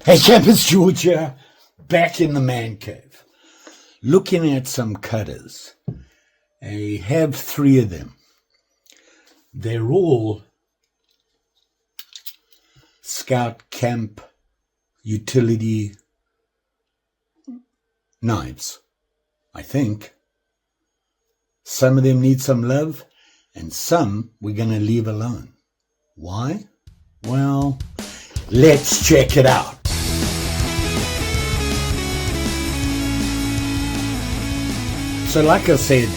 Hey campers, George here, back in the man cave, looking at some cutters. I have 3 of them. They're all Scout Camp utility knives, I think. Some of them need some love, and some we're going to leave alone. Why? Well, let's check it out. So like I said,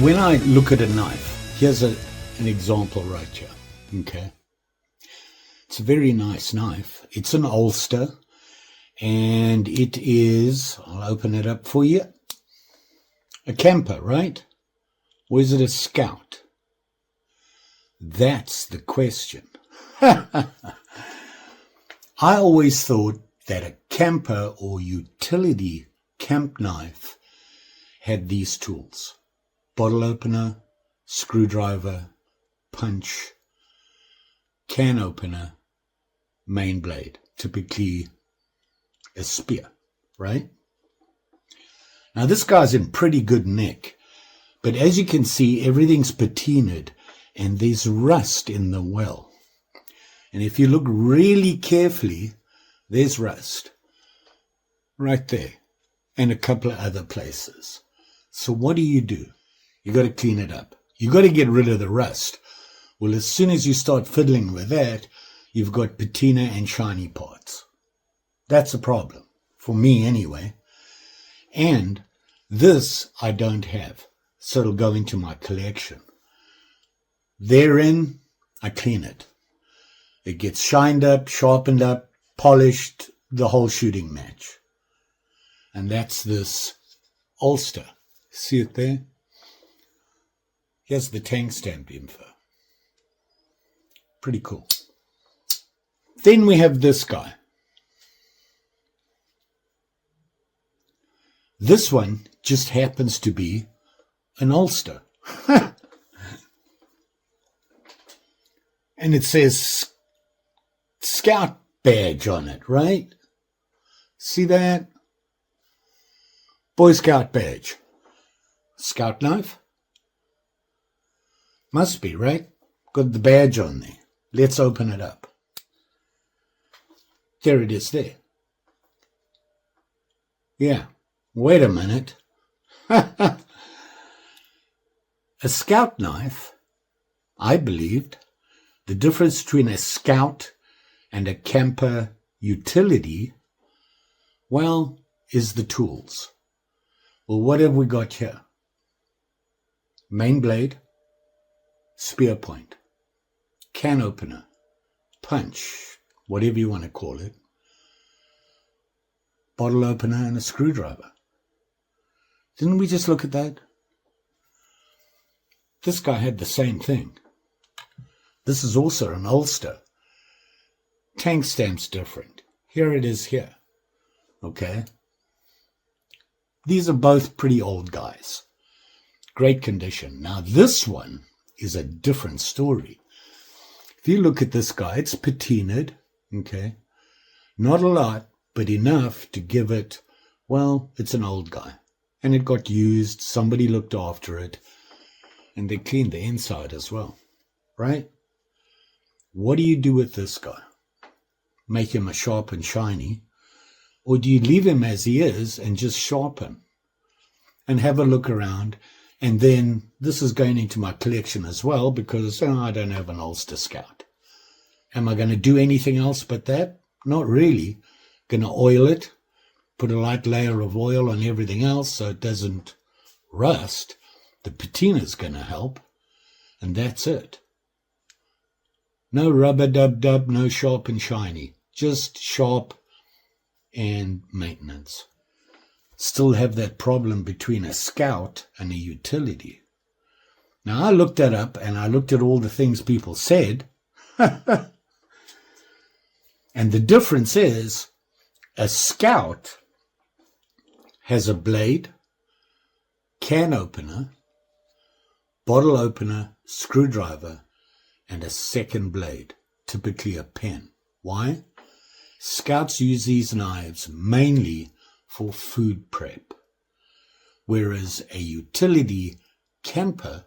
when I look at a knife, here's an example right here, okay? It's a very nice knife. It's an Ulster, and it is, I'll open it up for you, a camper, right? Or is it a Scout? That's the question. I always thought that a camper or utility camp knife had these tools: bottle opener, screwdriver, punch, can opener, main blade, typically a spear, right? Now this guy's in pretty good nick, but as you can see, everything's patinaed and there's rust in the well. And if you look really carefully, there's rust right there and a couple of other places. So what do? You got to clean it up. You got to get rid of the rust. Well, as soon as you start fiddling with that, you've got patina and shiny parts. That's a problem, for me anyway. And this I don't have, so it'll go into my collection. Therein, I clean it. It gets shined up, sharpened up, polished, the whole shooting match. And that's this Ulster. See it there? Here's the tank stamp info. Pretty cool. Then we have this guy. This one just happens to be an Ulster. And it says Scout badge on it, right? See that? Boy Scout badge. Scout knife? Must be, right? Got the badge on there. Let's open it up. There it is there. Yeah. Wait a minute. A Scout knife, I believed, the difference between a Scout and a camper utility, well, is the tools. Well, what have we got here? Main blade, spear point, can opener, punch, whatever you want to call it, bottle opener, and a screwdriver. Didn't we just look at that? This guy had the same thing. This is also an Ulster. Tank stamp's different. Here it is here. Okay? These are both pretty old guys. Great condition. Now this one is a different story. If you look at this guy, it's patinaed. Okay? Not a lot, but enough to give it, well, it's an old guy. And it got used, somebody looked after it, and they cleaned the inside as well. Right? What do you do with this guy? Make him a sharp and shiny? Or do you leave him as he is and just sharpen? And have a look around. And then this is going into my collection as well because I don't have an Ulster Scout. Am I going to do anything else but that? Not really. Going to oil it, put a light layer of oil on everything else so it doesn't rust. The patina's going to help. And that's it. No rubber dub-dub, no sharp and shiny. Just sharp and maintenance. Still have that problem between a Scout and a utility. Now I looked that up and I looked at all the things people said. And the difference is a Scout has a blade, can opener, bottle opener, screwdriver, and a second blade, typically a pen. Why? Scouts use these knives mainly for food prep, whereas a utility camper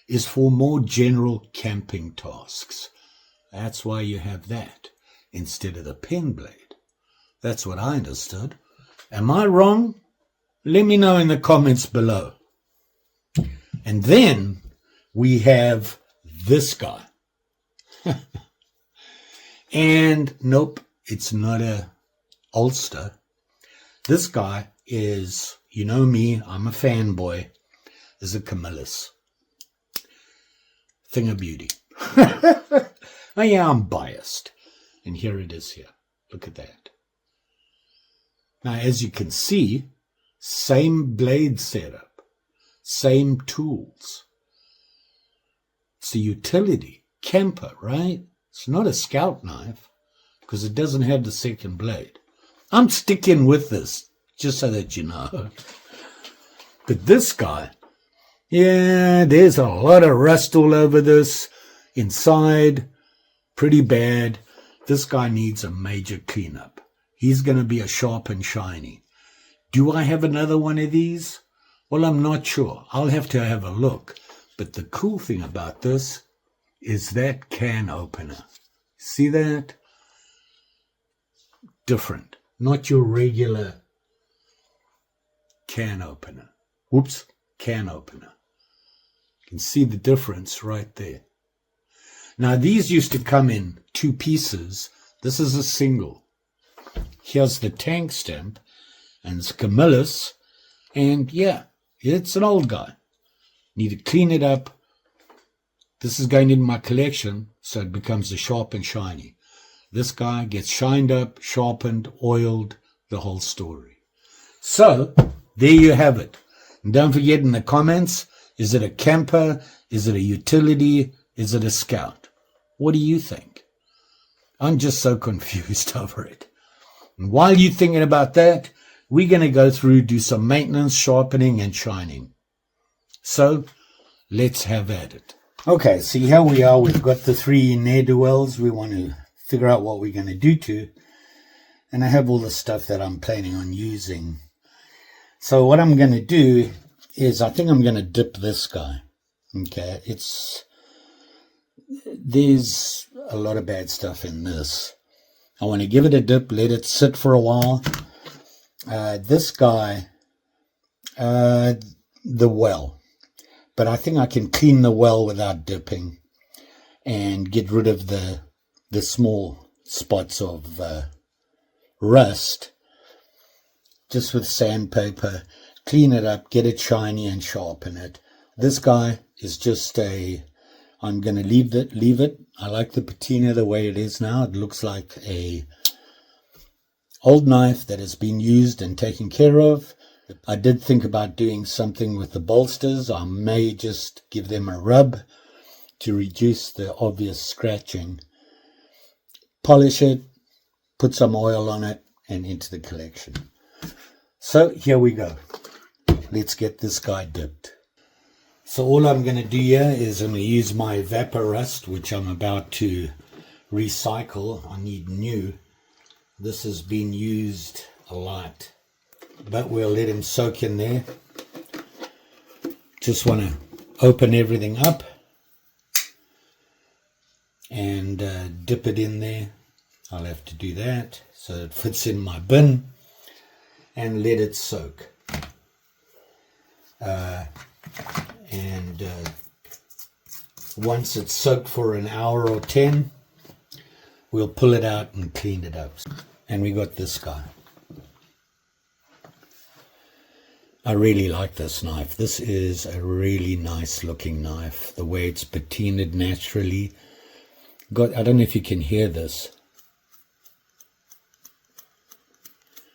is for more general camping tasks. That's why you have that instead of the pen blade. That's what I understood. Am I wrong? Let me know in the comments below. And then we have this guy. And nope, it's not a ulster. This guy is, you know me, I'm a fanboy, is a Camillus. Thing of beauty. Oh yeah, I'm biased. And here it is here. Look at that. Now, as you can see, same blade setup, same tools. It's a utility camper, right? It's not a scout knife because it doesn't have the second blade. I'm sticking with this just so that you know. But this guy, yeah, there's a lot of rust all over this inside. Pretty bad. This guy needs a major cleanup. He's going to be a sharp and shiny. Do I have another one of these? Well, I'm not sure. I'll have to have a look. But the cool thing about this is that can opener. See that? Different. Not your regular can opener. Whoops, can opener. You can see the difference right there. Now, these used to come in 2 pieces. This is a single. Here's the tank stamp, and it's Camillus. And yeah, it's an old guy. Need to clean it up. This is going in my collection, so it becomes a sharp and shiny. This guy gets shined up, sharpened, oiled, the whole story. So, there you have it. And don't forget in the comments, is it a camper? Is it a utility? Is it a scout? What do you think? I'm just so confused over it. And while you're thinking about that, we're going to go through, do some maintenance, sharpening, and shining. So, let's have at it. Okay, so here we are. We've got the 3 ne'er-do-wells we want to figure out what we're going to do to. And I have all the stuff that I'm planning on using. So what I'm going to do is I think I'm going to dip this guy. Okay, there's a lot of bad stuff in this. I want to give it a dip, let it sit for a while. This guy, the well. But I think I can clean the well without dipping and get rid of the small spots of rust just with sandpaper. Clean it up, get it shiny and sharpen it. This guy is just I'm going to leave it. I like the patina the way it is now. It looks like a old knife that has been used and taken care of. I did think about doing something with the bolsters. I may just give them a rub to reduce the obvious scratching. Polish it, put some oil on it, and into the collection. So here we go. Let's get this guy dipped. So all I'm going to do here is I'm going to use my Vapor Rust, which I'm about to recycle. I need new. This has been used a lot, but we'll let him soak in there. Just want to open everything up and dip it in there. I'll have to do that so it fits in my bin and let it soak. Once it's soaked for an hour or 10, we'll pull it out and clean it up. And we got this guy. I really like this knife. This is a really nice looking knife. The way it's patinaed naturally. I don't know if you can hear this.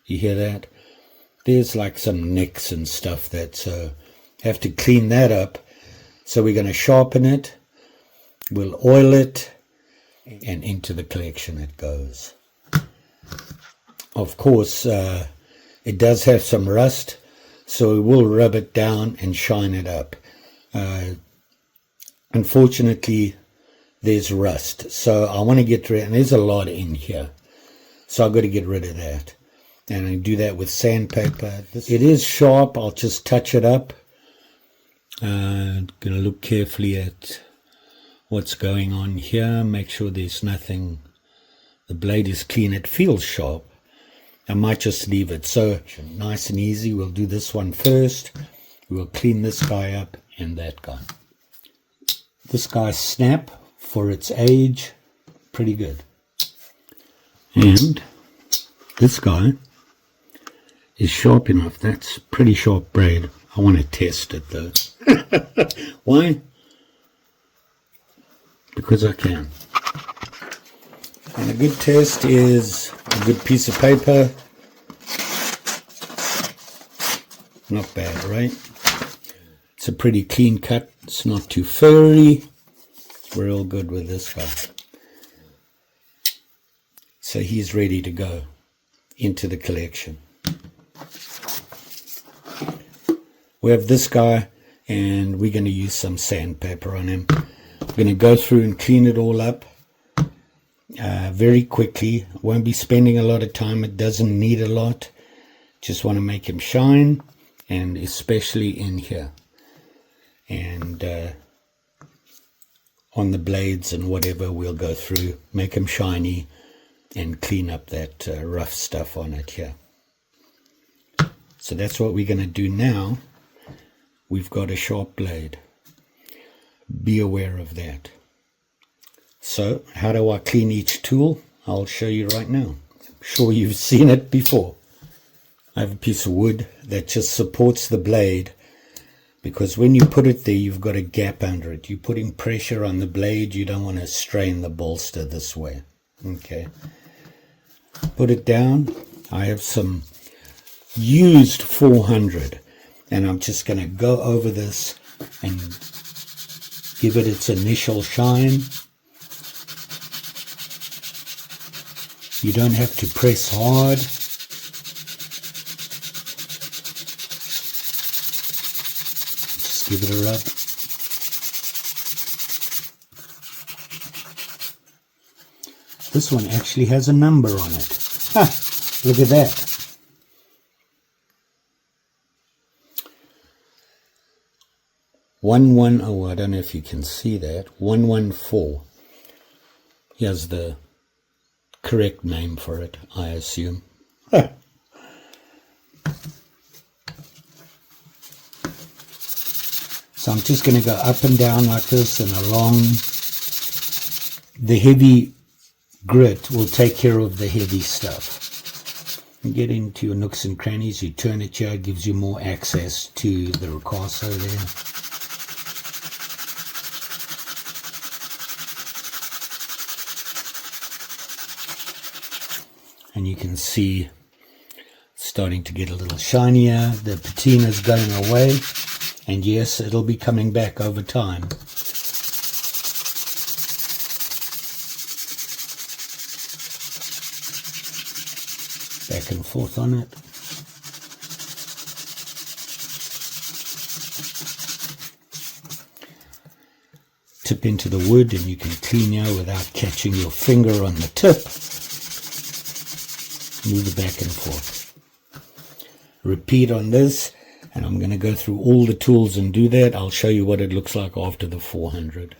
You hear that? There's like some nicks and stuff that, so have to clean that up. So we're going to sharpen it. We'll oil it, and into the collection it goes. Of course, it does have some rust, so we will rub it down and shine it up. Unfortunately, there's rust, so I want to get rid, and there's a lot in here. So I've got to get rid of that. And I do that with sandpaper. It is sharp. I'll just touch it up. Going to look carefully at what's going on here. Make sure there's nothing. The blade is clean. It feels sharp. I might just leave it. So nice and easy. We'll do this one first. We'll clean this guy up and that guy. This guy's snap for its age. Pretty good. And this guy is sharp enough. That's pretty sharp braid. I want to test it though. Why? Because I can. And a good test is a good piece of paper. Not bad, right? It's a pretty clean cut. It's not too furry. We're all good with this guy. So he's ready to go into the collection. We have this guy, and we're going to use some sandpaper on him. We're going to go through and clean it all up very quickly. Won't be spending a lot of time. It doesn't need a lot. Just want to make him shine, and especially in here. And on the blades and whatever, we'll go through, make them shiny, and clean up that rough stuff on it here. So that's what we're going to do now. We've got a sharp blade. Be aware of that. So how do I clean each tool? I'll show you right now. I'm sure you've seen it before. I have a piece of wood that just supports the blade, because when you put it there, you've got a gap under it. You're putting pressure on the blade. You don't want to strain the bolster this way. Okay. Put it down. I have some used 400, and I'm just going to go over this and give it its initial shine. You don't have to press hard. Just give it a rub. This one actually has a number on it. Ha! Look at that. Oh, I don't know if you can see that. 114. Here's the correct name for it, I assume. Ha. So I'm just going to go up and down like this and along. The heavy grit will take care of the heavy stuff. You get into your nooks and crannies, you turn it here, it gives you more access to the ricasso there. And you can see it's starting to get a little shinier. The patina's going away, and yes, it'll be coming back over time. Back and forth on it. Tip into the wood, and you can clean here without catching your finger on the tip. Move it back and forth. Repeat on this, and I'm going to go through all the tools and do that. I'll show you what it looks like after the 400.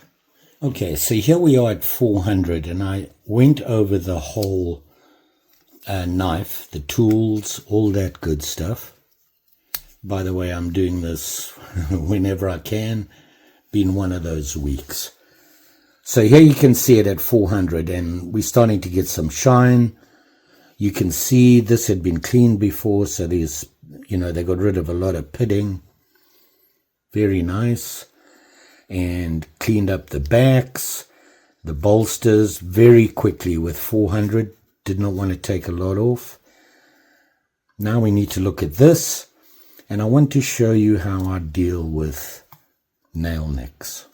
Okay, so here we are at 400, and I went over the whole knife, the tools, all that good stuff. By the way, I'm doing this whenever I can. Been one of those weeks. So here you can see it at 400, and we're starting to get some shine. You can see this had been cleaned before, so there's, they got rid of a lot of pitting. Very nice. And cleaned up the backs, the bolsters very quickly with 400. Did not want to take a lot off. Now we need to look at this, and I want to show you how I deal with nail necks.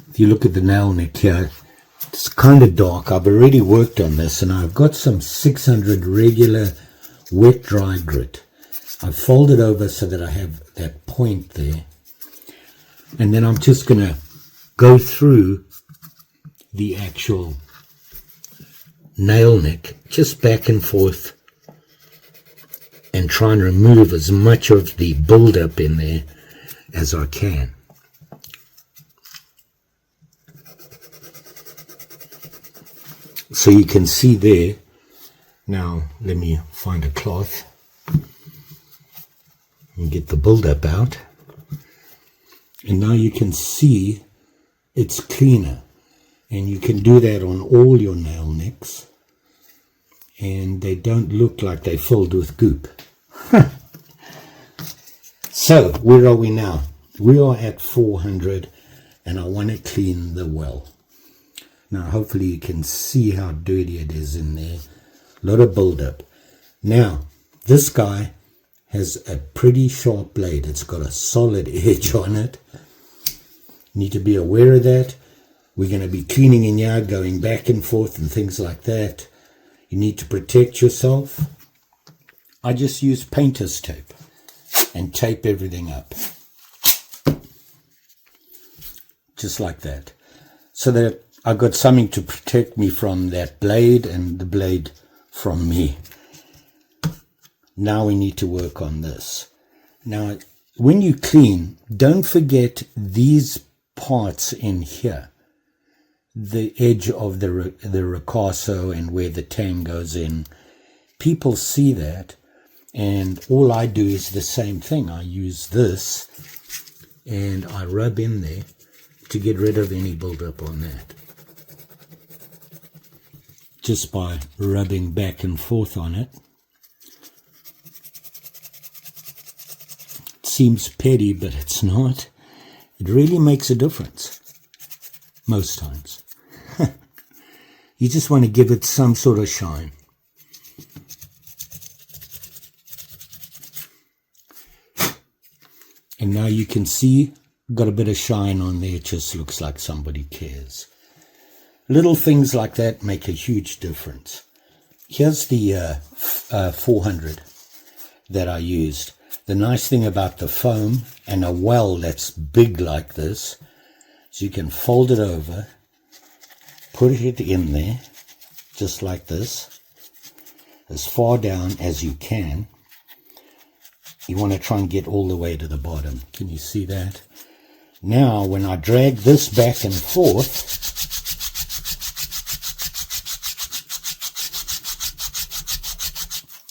If you look at the nail neck here, it's kind of dark. I've already worked on this, and I've got some 600 regular wet dry grit. I've folded over so that I have that point there, and then I'm just going to go through the actual nail nick just back and forth and try and remove as much of the build-up in there as I can. So you can see there. Now let me find a cloth and get the build-up out. And now you can see it's cleaner. And you can do that on all your nail nicks. And they don't look like they're filled with goop. So, where are we now? We are at 400 and I want to clean the well. Now, hopefully you can see how dirty it is in there. A lot of buildup. Now, this guy has a pretty sharp blade. It's got a solid edge on it. You need to be aware of that. We're going to be cleaning in here, going back and forth and things like that. You need to protect yourself. I just use painter's tape and tape everything up. Just like that. So that I've got something to protect me from that blade and the blade from me. Now we need to work on this. Now, when you clean, don't forget these parts in here. The edge of the ricasso and where the tang goes in. People see that, and all I do is the same thing. I use this and I rub in there to get rid of any buildup on that. Just by rubbing back and forth on it. It seems petty, but it's not. It really makes a difference. Most times. You just want to give it some sort of shine. And now you can see, got a bit of shine on there. It just looks like somebody cares. Little things like that make a huge difference. Here's the 400 that I used. The nice thing about the foam and a well that's big like this, is you can fold it over, put it in there, just like this, as far down as you can. You want to try and get all the way to the bottom. Can you see that? Now, when I drag this back and forth,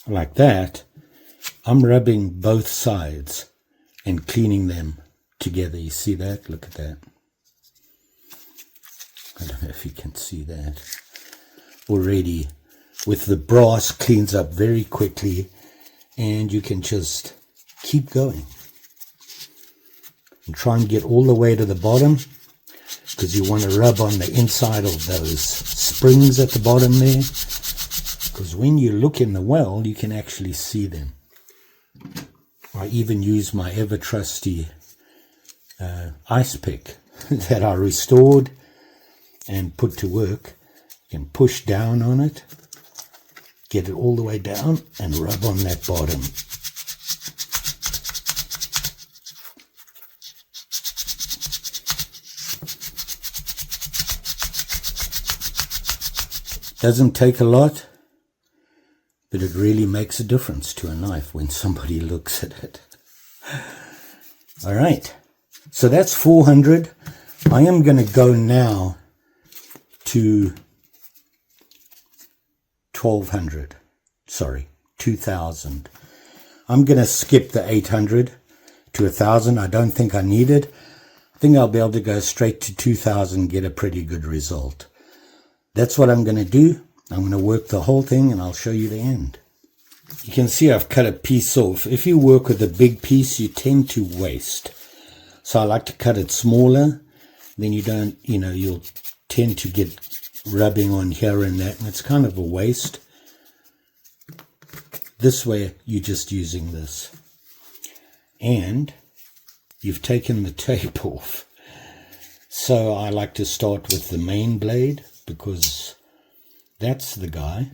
like that, I'm rubbing both sides and cleaning them together. You see that? Look at that. I don't know if you can see that. Already, with the brass, cleans up very quickly, and you can just keep going. And try and get all the way to the bottom, because you want to rub on the inside of those springs at the bottom there. Because when you look in the well, you can actually see them. I even use my ever-trusty ice pick that I restored and put to work. You can push down on it, get it all the way down, and rub on that bottom. Doesn't take a lot, but it really makes a difference to a knife when somebody looks at it. All right, so that's 400. I am going to go now to 1200. Sorry, 2000. I'm going to skip the 800 to 1000. I don't think I need it. I think I'll be able to go straight to 2000 and get a pretty good result. That's what I'm going to do. I'm going to work the whole thing and I'll show you the end. You can see I've cut a piece off. If you work with a big piece, you tend to waste. So I like to cut it smaller. Then you don't, you'll tend to get rubbing on here and that, and it's kind of a waste. This way, you're just using this. And you've taken the tape off. So I like to start with the main blade, because that's the guy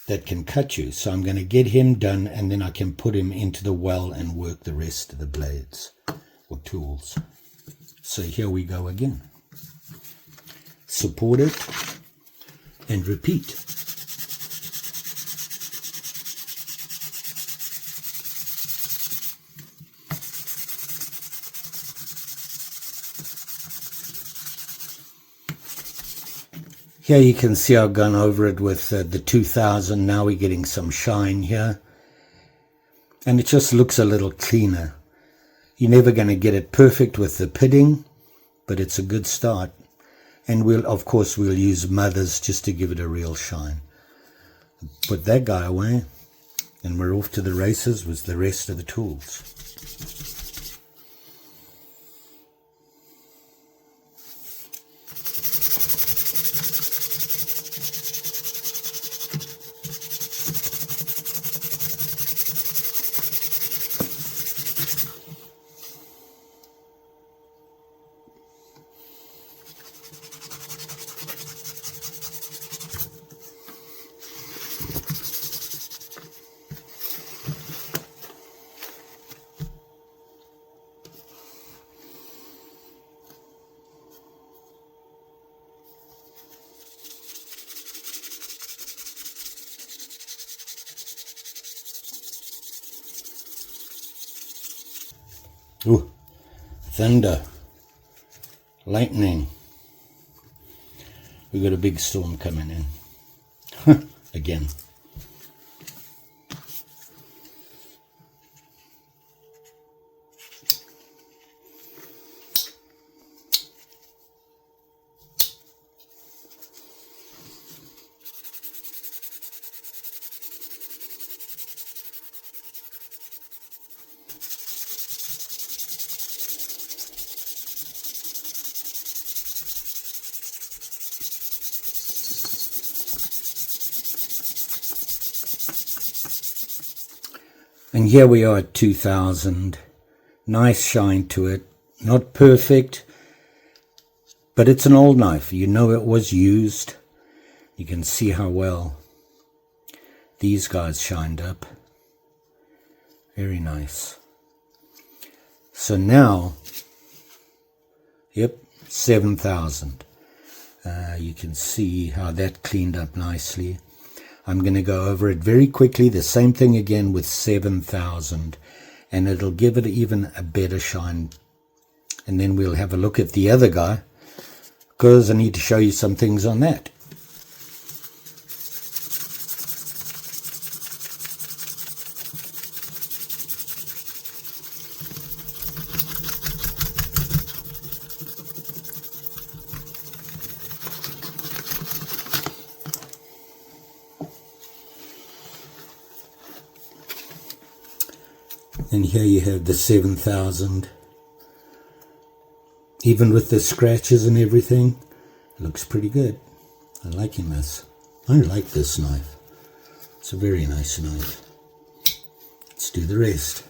that can cut you. So I'm going to get him done, and then I can put him into the well and work the rest of the blades or tools. So here we go again. Support it and repeat. Here you can see I've gone over it with the 2000. Now we're getting some shine here. And it just looks a little cleaner. You're never going to get it perfect with the pitting, but it's a good start. And of course we'll use mothers just to give it a real shine. Put that guy away, and we're off to the races with the rest of the tools. Ooh, thunder, lightning. We've got a big storm coming in. Again. And here we are at 2000. Nice shine to it. Not perfect, but it's an old knife. You know it was used. You can see how well these guys shined up. Very nice. So now, yep, 7000. You can see how that cleaned up nicely. I'm going to go over it very quickly, the same thing again with 7000, and it'll give it even a better shine. And then we'll have a look at the other guy, because I need to show you some things on that. And here you have the 7000. Even with the scratches and everything, it looks pretty good. I'm liking this. I like this knife. It's a very nice knife. Let's do the rest.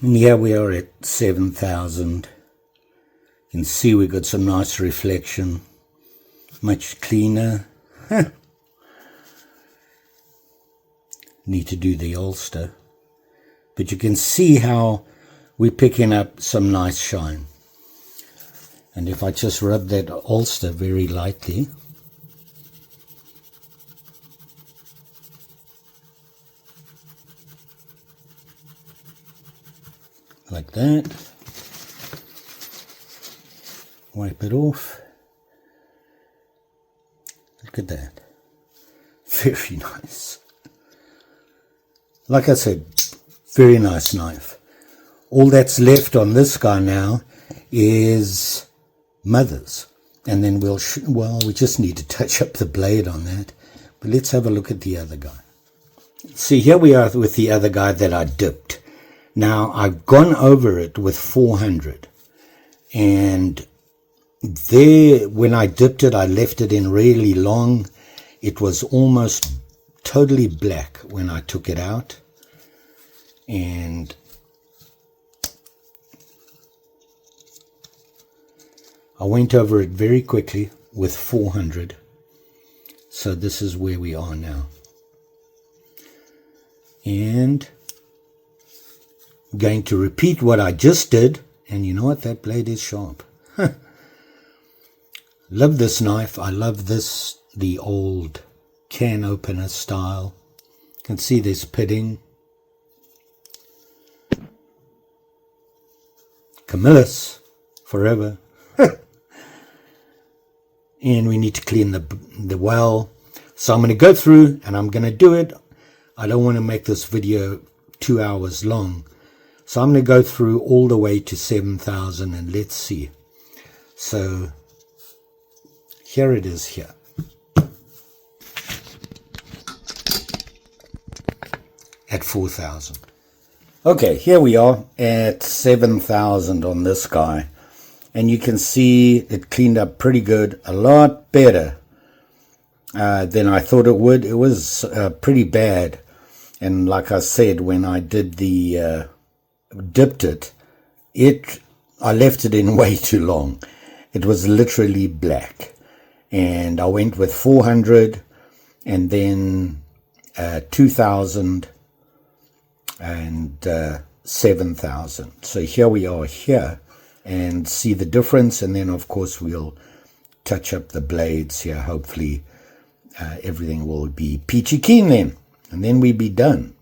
And here we are at 7000. You can see we've got some nice reflection. Much cleaner. Need to do the ulster. But you can see how we're picking up some nice shine. And if I just rub that ulster very lightly, like that, wipe it off. Look at that. Very nice. Like I said, very nice knife. All that's left on this guy now is mothers. And then we just need to touch up the blade on that. But let's have a look at the other guy. See, here we are with the other guy that I dipped. Now, I've gone over it with 400. And there, when I dipped it, I left it in really long. It was almost totally black when I took it out. And I went over it very quickly with 400. So this is where we are now. And I'm going to repeat what I just did. And you know what? That blade is sharp. Love this knife. I love this the old can opener style. You can see there's pitting. Camillus forever. And we need to clean the well. So I'm going to go through and I'm going to do it. I don't want to make this video 2 hours long. So I'm going to go through all the way to 7,000 and let's see. So here it is here. At 4,000. Okay, here we are at 7,000 on this guy. And you can see it cleaned up pretty good, a lot better than I thought it would. It was pretty bad. And like I said, when I did the dipped it, I left it in way too long. It was literally black. And I went with 400 and then 2,000 and 7,000. So here we are here and see the difference, and then of course we'll touch up the blades here. Hopefully everything will be peachy keen then, and then we'll be done.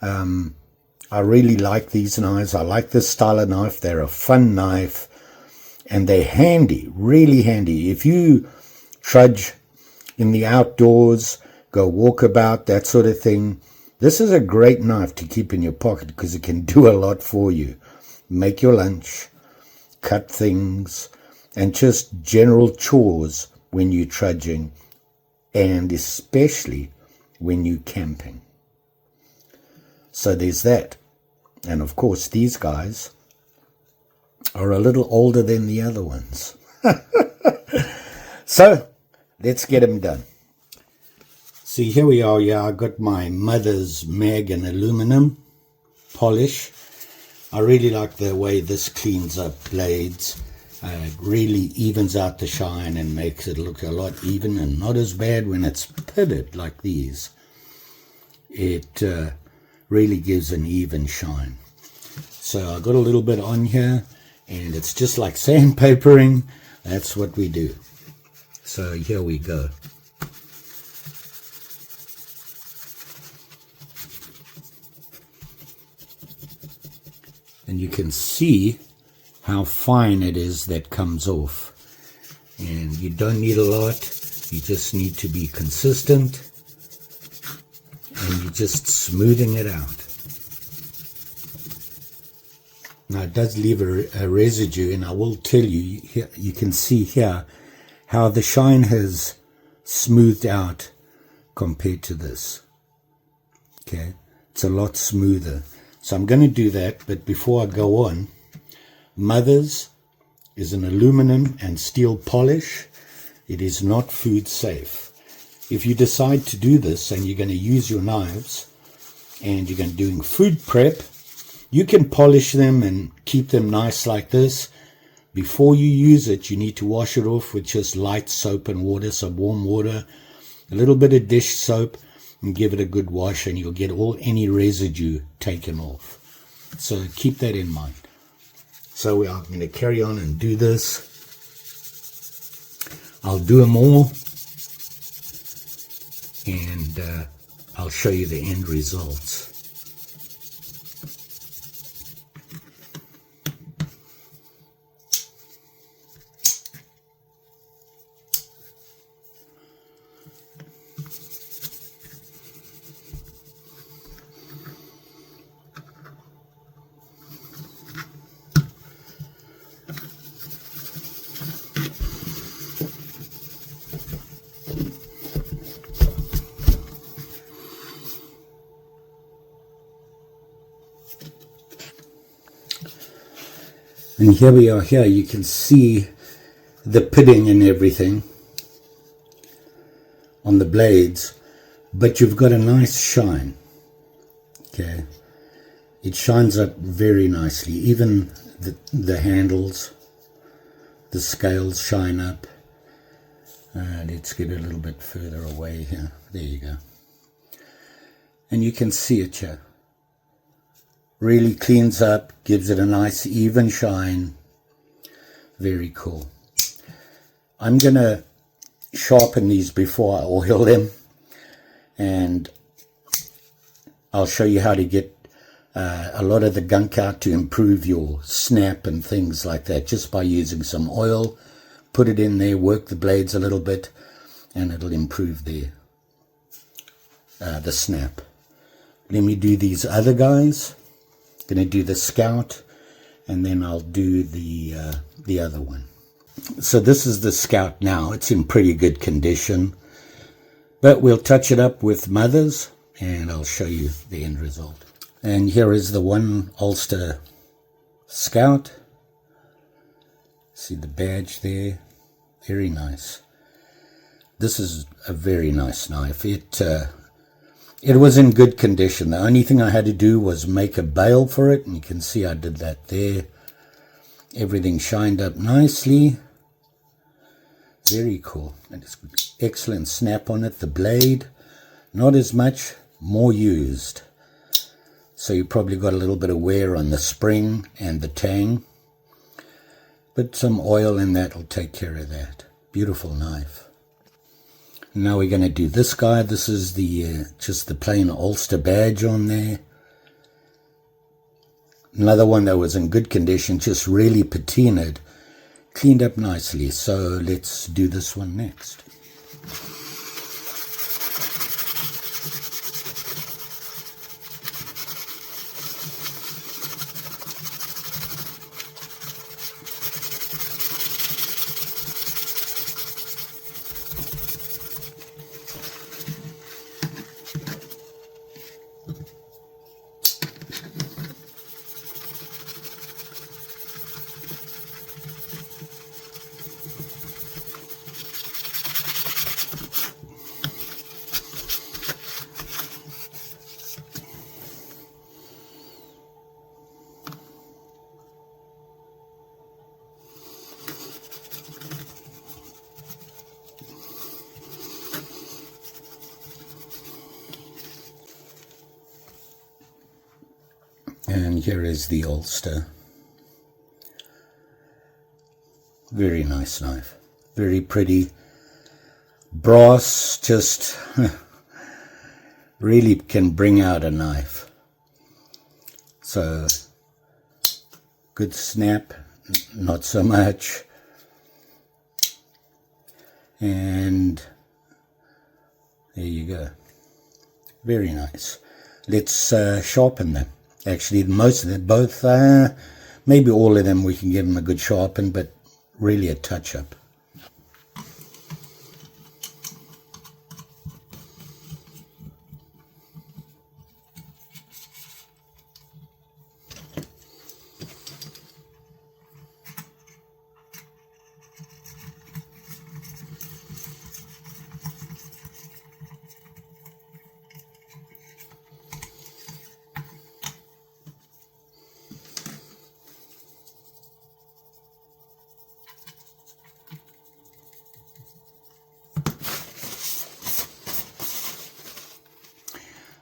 I really like these knives. I like this style of knife. They're a fun knife and they're handy, really handy. If you trudge in the outdoors, go walkabout, that sort of thing, this is a great knife to keep in your pocket because it can do a lot for you. Make your lunch, cut things, and just general chores when you're trudging, and especially when you're camping. So there's that. And of course these guys are a little older than the other ones. So let's get them done. See, here we are. Yeah, I got my mother's mag and aluminum polish. I really like the way this cleans up blades. It really evens out the shine and makes it look a lot even and not as bad when it's pitted like these. It really gives an even shine. So I got a little bit on here, and it's just like sandpapering. That's what we do. So here we go. And you can see how fine it is that comes off. And you don't need a lot. You just need to be consistent. And you're just smoothing it out. Now it does leave a residue, and I will tell you, here, you can see here how the shine has smoothed out compared to this. Okay, it's a lot smoother. So I'm going to do that, but before I go on, Mother's is an aluminum and steel polish. It is not food safe. If you decide to do this and you're going to use your knives and you're going to doing food prep, you can polish them and keep them nice like this. Before you use it, you need to wash it off with just light soap and water, some warm water, a little bit of dish soap, and give it a good wash, and you'll get any residue taken off. So keep that in mind. So I'm going to carry on and do this. I'll do them all, and I'll show you the end results. And here we are here. You can see the pitting and everything on the blades, but you've got a nice shine. Okay, it shines up very nicely. Even the handles, the scales shine up. Let's get a little bit further away here. There you go. And you can see it here. Really cleans up, gives it a nice even shine. Very cool. I'm gonna sharpen these before I oil them, and I'll show you how to get a lot of the gunk out to improve your snap and things like that, just by using some oil. Put it in there, work the blades a little bit, and it'll improve the snap. Let me do these other guys. Going to do the Scout, and then I'll do the other one. So this is the Scout now. It's in pretty good condition, but we'll touch it up with mothers and I'll show you the end result. And here is the one Ulster Scout. See the badge there? Very nice. This is a very nice knife. It was in good condition. The only thing I had to do was make a bail for it, and you can see I did that there. Everything shined up nicely. Very cool. And it's excellent snap on it. The blade, not as much, more used. So you probably got a little bit of wear on the spring and the tang. But some oil in that will take care of that. Beautiful knife. Now we're going to do this guy. This is the just the plain Ulster badge on there. Another one that was in good condition, just really patinaed, cleaned up nicely. So let's do this one next. And here is the Ulster. Very nice knife. Very pretty. Brass just really can bring out a knife. So, good snap, not so much. And there you go. Very nice. Let's sharpen them. Actually, most of them, both, maybe all of them, we can give them a good sharpen, but really a touch-up.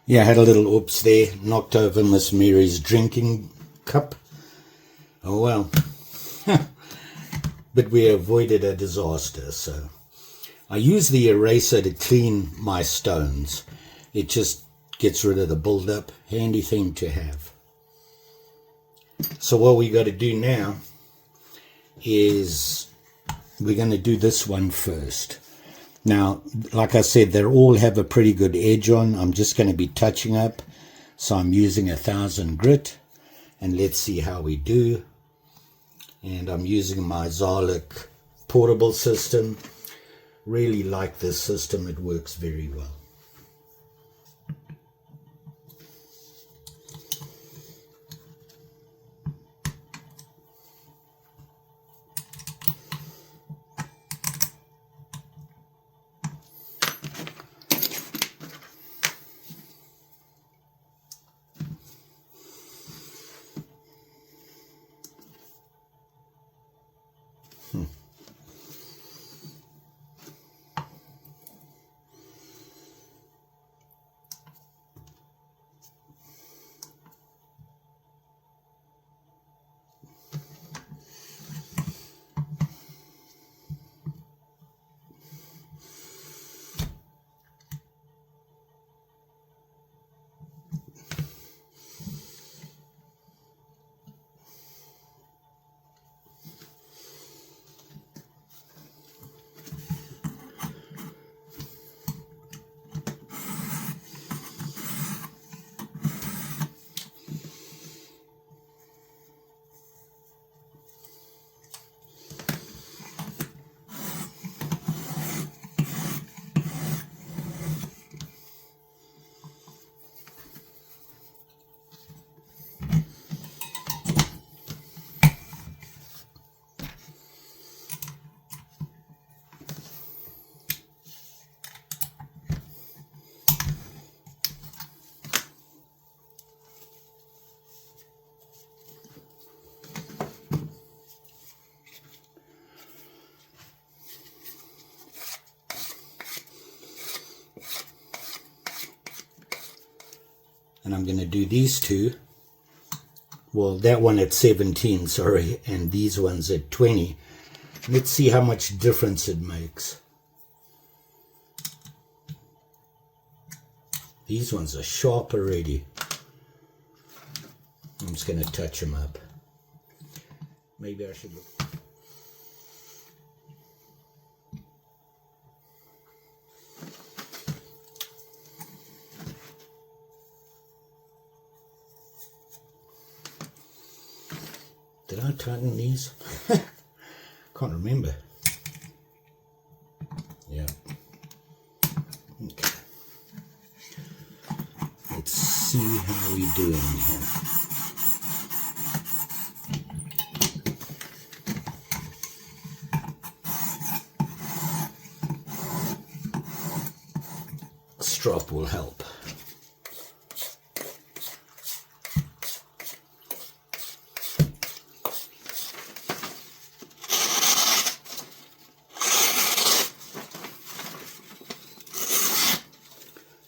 Yeah, I had a little oops there, knocked over Miss Mary's drinking cup. Oh well. But we avoided a disaster, so. I use the eraser to clean my stones. It just gets rid of the build-up. Handy thing to have. So what we got to do now is we're going to do this one first. Now, like I said, they all have a pretty good edge on. I'm just going to be touching up. So I'm using 1000 grit. And let's see how we do. And I'm using my Zarlik portable system. Really like this system. It works very well. And I'm going to do these two. Well, that one at 17, sorry, and these ones at 20. Let's see how much difference it makes. These ones are sharp already. I'm just going to touch them up. Maybe I should look. Did I tighten these? Can't remember. Yeah. Okay. Let's see how we're doing here. Strop will help.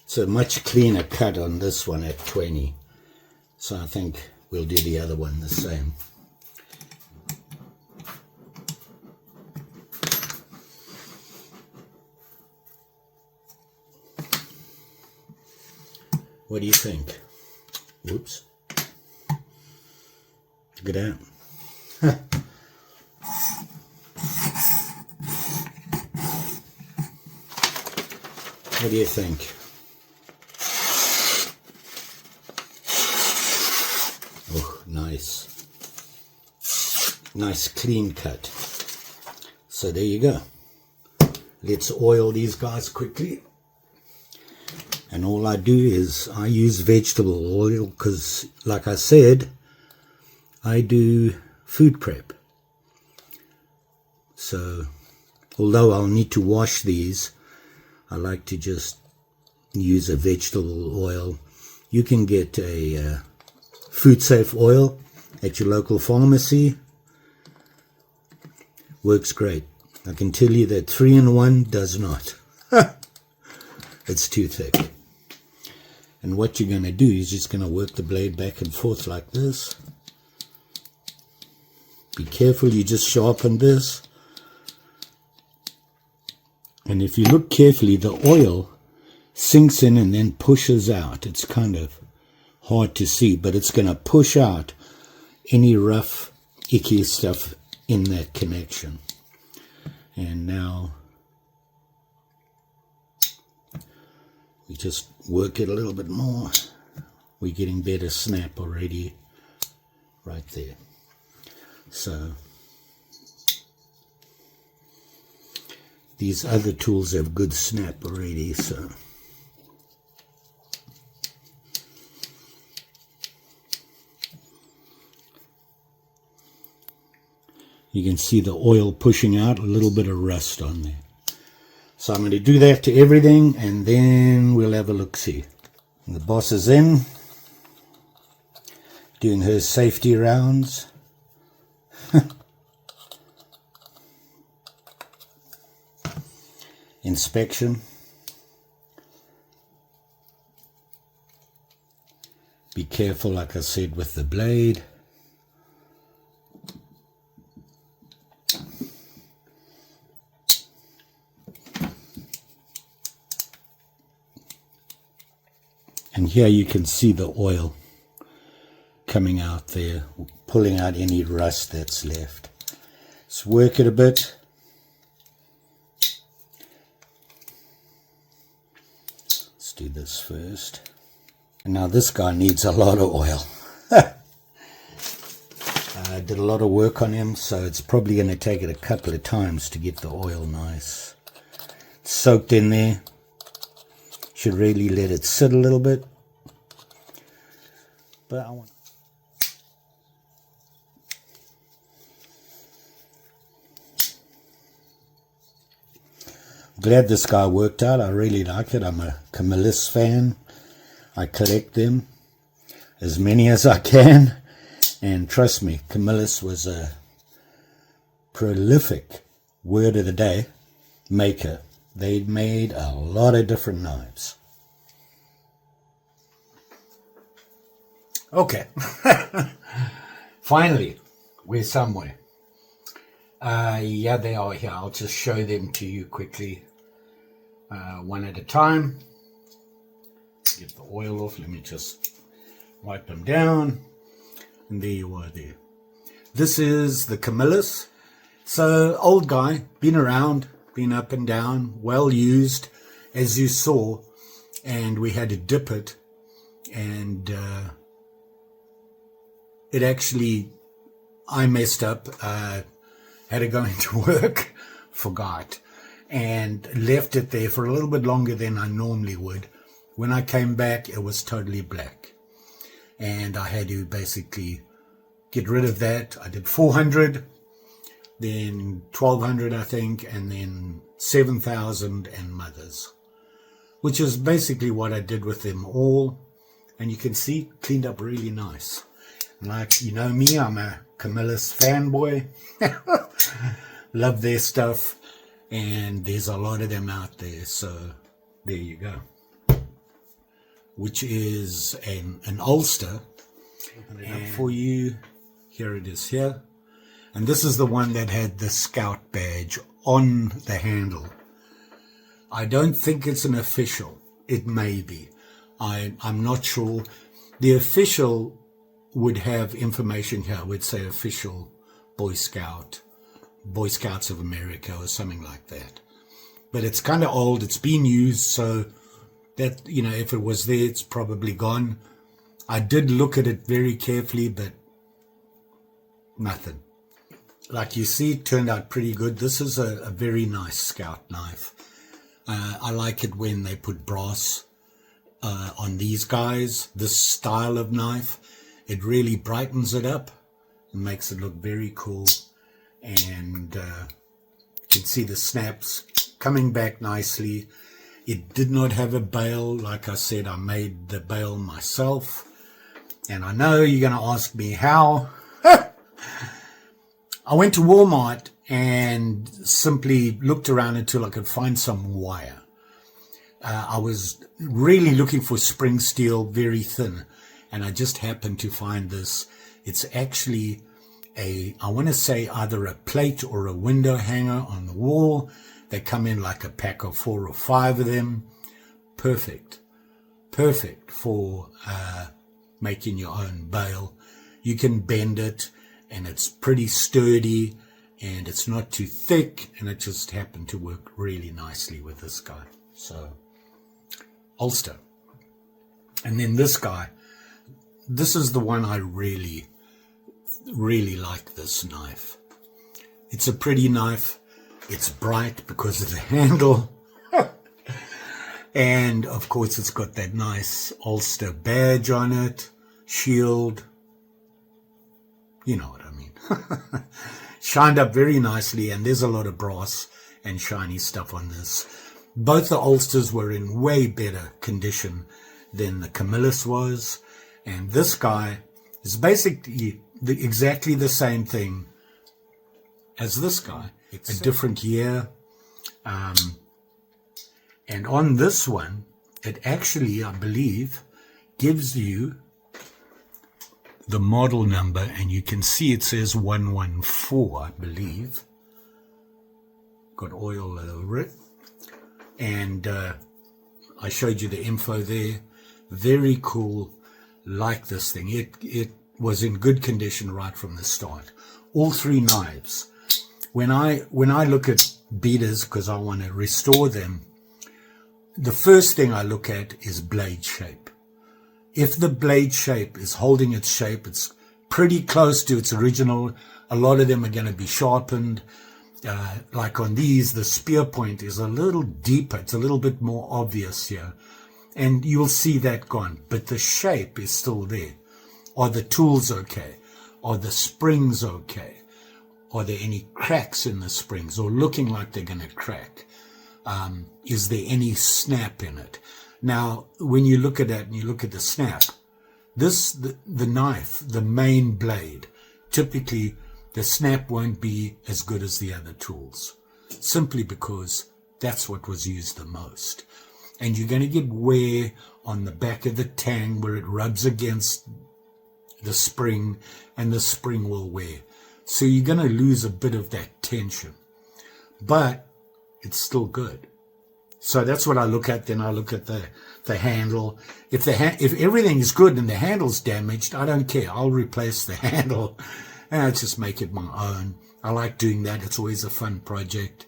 It's a much cleaner cut on this one at 20, so I think we'll do the other one the same. What do you think? Whoops. Look at that. What do you think? Oh, nice. Nice clean cut. So there you go. Let's oil these guys quickly. And all I do is I use vegetable oil because, like I said, I do food prep. So, although I'll need to wash these, I like to just use a vegetable oil. You can get a food safe oil at your local pharmacy. Works great. I can tell you that 3-in-1 does not. It's too thick. And what you're going to do is just going to work the blade back and forth like this. Be careful, you just sharpen this. And if you look carefully, the oil sinks in and then pushes out. It's kind of hard to see, but it's going to push out any rough, icky stuff in that connection. And now we just work it a little bit more. We're getting better snap already right there. So these other tools have good snap already, so you can see the oil pushing out, a little bit of rust on there. So I'm going to do that to everything, and then we'll have a look-see. The boss is in, doing her safety rounds. Inspection. Be careful, like I said, with the blade. And here you can see the oil coming out there, pulling out any rust that's left. Let's work it a bit. Let's do this first. And now this guy needs a lot of oil. I did a lot of work on him, so it's probably going to take it a couple of times to get the oil nice. It's soaked in there. Should really let it sit a little bit. But I want... Glad this guy worked out. I really like it. I'm a Camillus fan. I collect them, as many as I can. And trust me, Camillus was a prolific word of the day maker. They made a lot of different knives. Okay. Finally, we're somewhere. Yeah, they are here. I'll just show them to you quickly, one at a time. Get the oil off. Let me just wipe them down. And there you are there. This is the Camillus. So, old guy, been around, been up and down, well used, as you saw. And we had to dip it. And it actually, I messed up. Had to go into work, forgot, and left it there for a little bit longer than I normally would. When I came back, it was totally black. And I had to basically get rid of that. I did 400, then 1200, I think, and then 7,000 and mothers, which is basically what I did with them all. And you can see, cleaned up really nice. Like, you know me, I'm a Camillus fanboy. Love their stuff. And there's a lot of them out there. So, there you go. Which is an Ulster. Open it up for you. Here it is here. And this is the one that had the Scout badge on the handle. I don't think it's an official. It may be. I'm not sure. The official would have information here. Would say official Boy Scouts of America or something like that. But it's kind of old. It's been used, so that, you know, if it was there, it's probably gone. I did look at it very carefully, but nothing. Like you see, it turned out pretty good. This is a very nice Scout knife. I like it when they put brass on these guys. This style of knife, it really brightens it up and makes it look very cool. And you can see the snaps coming back nicely. It did not have a bail. Like I said, I made the bail myself. And I know you're going to ask me how. I went to Walmart and simply looked around until I could find some wire. I was really looking for spring steel, very thin. And I just happened to find this. It's actually I want to say either a plate or a window hanger on the wall. They come in like a pack of 4 or 5 of them. Perfect for making your own bail. You can bend it and it's pretty sturdy and it's not too thick, and it just happened to work really nicely with this guy. So, Ulster. And then this guy, this is the one I really like, this knife. It's a pretty knife. It's bright because of the handle. And of course it's got that nice Ulster badge on it, shield. You know what I mean. Shined up very nicely, and there's a lot of brass and shiny stuff on this. Both the Ulsters were in way better condition than the Camillus was. And this guy is basically exactly the same thing as this guy. It's a different year. And on this one, it actually, I believe, gives you the model number, and you can see it says 114, I believe. Got oil over it. And I showed you the info there. Very cool. Like this thing. It was in good condition right from the start. All 3 knives. When I look at beaters, because I want to restore them, the first thing I look at is blade shape. If the blade shape is holding its shape, it's pretty close to its original. A lot of them are going to be sharpened. Like on these, the spear point is a little deeper. It's a little bit more obvious here. And you'll see that gone. But the shape is still there. Are the tools okay? Are the springs okay? Are there any cracks in the springs or looking like they're going to crack? Is there any snap in it? Now, when you look at that and you look at the snap, the knife, the main blade, typically the snap won't be as good as the other tools, simply because that's what was used the most. And you're going to get wear on the back of the tang where it rubs against the spring, and the spring will wear. So you're going to lose a bit of that tension, but it's still good. So that's what I look at. Then I look at the handle. If everything is good and the handle's damaged, I don't care. I'll replace the handle and I'll just make it my own. I like doing that. It's always a fun project.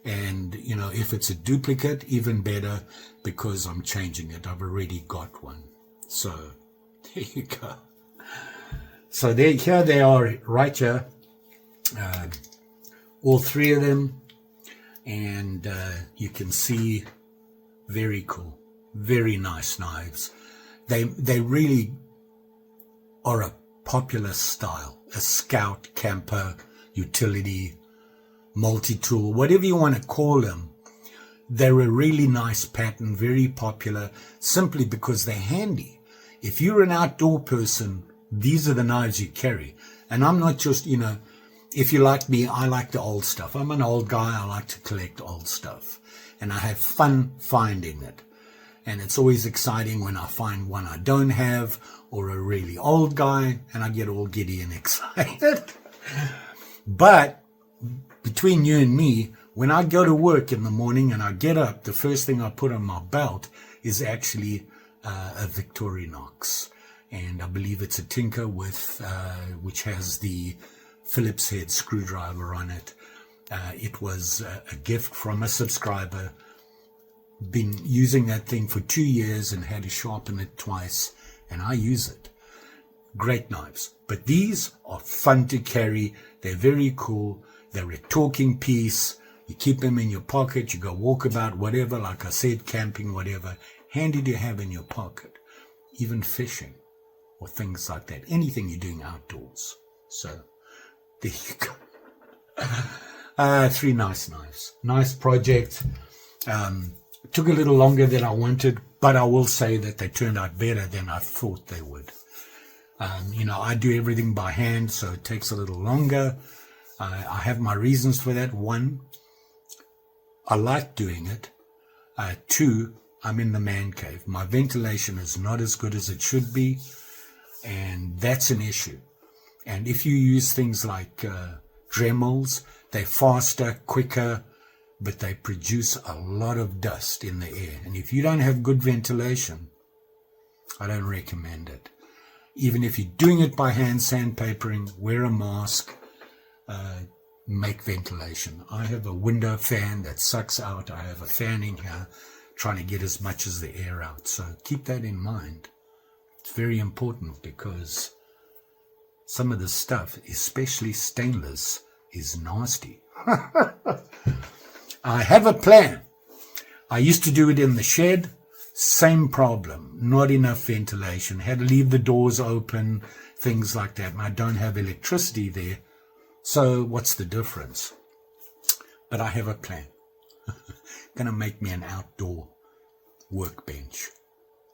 And, you know, if it's a duplicate, even better, because I'm changing it. I've already got one. So there you go. So here they are right here. All three of them. And you can see, very cool, very nice knives. They really are a popular style, a scout, camper, utility, multi-tool, whatever you want to call them. They're a really nice pattern, very popular, simply because they're handy. If you're an outdoor person, these are the knives you carry. And I'm not just, you know, if you like me, I like the old stuff. I'm an old guy. I like to collect old stuff. And I have fun finding it. And it's always exciting when I find one I don't have, or a really old guy, and I get all giddy and excited. But between you and me, when I go to work in the morning and I get up, the first thing I put on my belt is actually a Victorinox. And I believe it's a Tinker with, which has the Phillips head screwdriver on it. It was a gift from a subscriber. Been using that thing for 2 years and had to sharpen it twice, and I use it. Great knives. But these are fun to carry. They're very cool. They're a talking piece. You keep them in your pocket. You go walk about, whatever, like I said, camping, whatever. Handy to have in your pocket. Even fishing or things like that. Anything you're doing outdoors. So there you go. 3 nice knives. Nice project. It took a little longer than I wanted, but I will say that they turned out better than I thought they would. You know, I do everything by hand, so it takes a little longer. I have my reasons for that. 1, I like doing it. 2, I'm in the man cave. My ventilation is not as good as it should be, and that's an issue. And if you use things like Dremels, they're faster, quicker, but they produce a lot of dust in the air. And if you don't have good ventilation, I don't recommend it. Even if you're doing it by hand sandpapering, wear a mask, make ventilation. I have a window fan that sucks out. I have a fan in here trying to get as much as the air out. So keep that in mind. It's very important because some of the stuff, especially stainless, is nasty. I have a plan. I used to do it in the shed. Same problem. Not enough ventilation. Had to leave the doors open, things like that. And I don't have electricity there. So what's the difference? But I have a plan. Going to make me an outdoor workbench.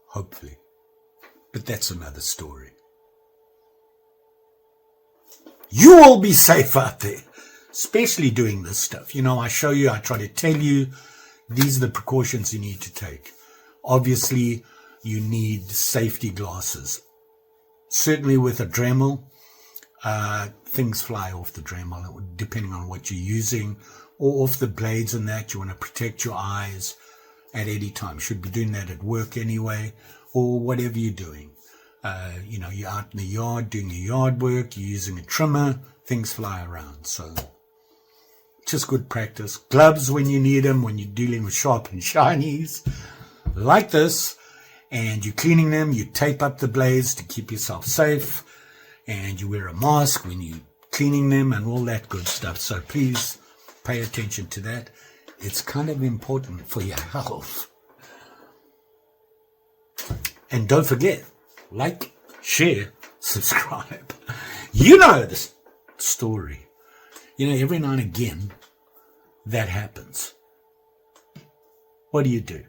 Hopefully. But that's another story. You all be safe out there, especially doing this stuff. You know, I show you, I try to tell you, these are the precautions you need to take. Obviously, you need safety glasses. Certainly with a Dremel, things fly off the Dremel, depending on what you're using, or off the blades and that. You want to protect your eyes at any time. Should be doing that at work anyway, or whatever you're doing. You know, you're out in the yard doing your yard work, you're using a trimmer, things fly around. So just good practice. Gloves when you need them, when you're dealing with sharp and shinies like this, and you're cleaning them, you tape up the blades to keep yourself safe, and you wear a mask when you're cleaning them and all that good stuff. So please pay attention to that. It's kind of important for your health. And don't forget, like, share, subscribe. You know this story. You know, every now and again, that happens. What do you do?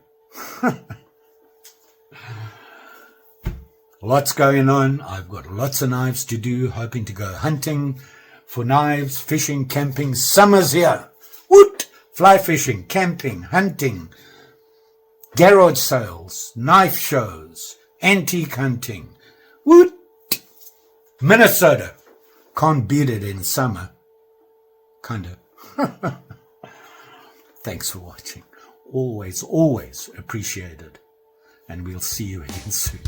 Lots going on. I've got lots of knives to do, hoping to go hunting for knives, fishing, camping. Summer's here. Woot! Fly fishing, camping, hunting, garage sales, knife shows, antique hunting. Woot! Minnesota. Can't beat it in summer. Kind of. Thanks for watching. Always, always appreciated. And we'll see you again soon.